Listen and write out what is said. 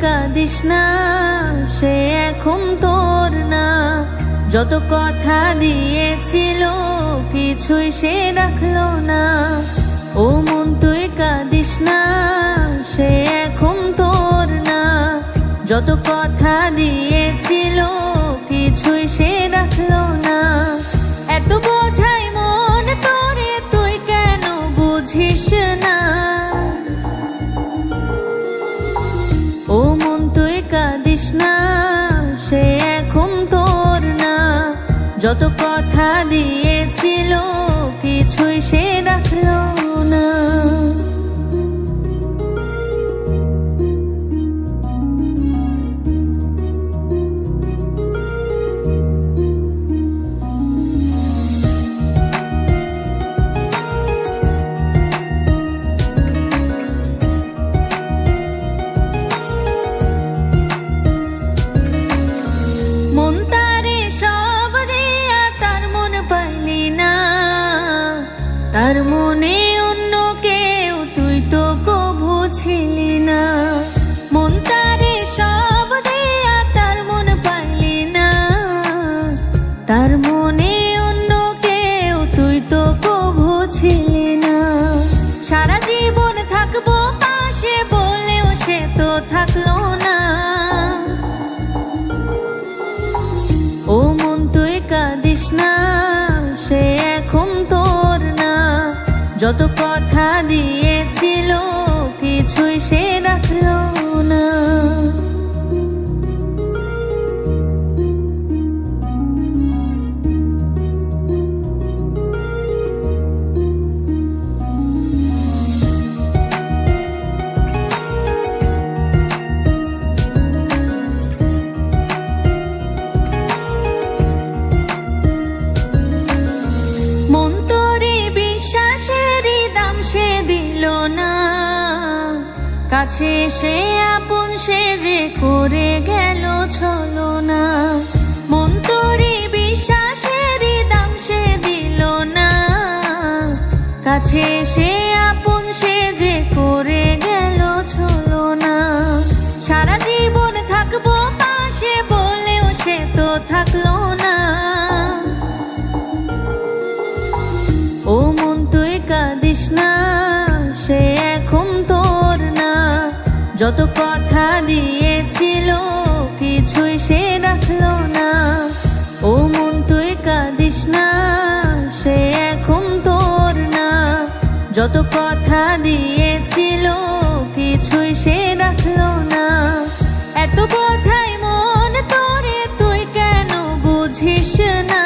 কাঁদিস না, সে এখন তোর না। যত কথা দিয়েছিল কিছুই সে রাখলো না। ও মন তুই কাঁদিস না, সে এখন তোর না। যত কথা দিয়েছিল কিছুই সে রাখলো না। এত বোঝাই মন তোরে, তুই কেন বুঝিস না? ও মন তুই কাঁদিস না, সে এখন তোর না। যত কথা দিয়েছিল কিছুই সে রাখলো না। মন তারে সব দিয়া তার মন পাইলি না। তার মনে অন্য কেউ তুই তো কভু ছিলি না। মন তারে সব দিয়া তার মন পাইলি না। তার মনে অন্য কেউ তুই তো কভু ছিলি না। সারা জীবন থাকবো পাশে বলেও সে তো থাকলো না। ও মন তুই কাঁদিস না, সে এখন তোর না। যত কথা দিয়েছিল কিছুই সে রাখলো না। মন তোরে বিশ্বাসেরই দাম সে দিল না। কাছে সে আপন সে যে করে গেল ছলনা। মন তোরে বিশ্বাসেরই দাম সে দিল না। কাছে সে আপন সে যে করে গেল ছলনা। সারা জীবন থাকবো পাশে বলেও সে তো থাকলো না। ও মন তুই কাঁদিস না, সে এখন তোর না। যত কথা দিয়েছিল কিছুই সে রাখলো না। ও মন তুই কাঁদিস না, সে এখন তোর না। যত কথা দিয়েছিল কিছুই সে রাখলো না। এত বোঝাই মন তোরে, তুই কেন বুঝিস না?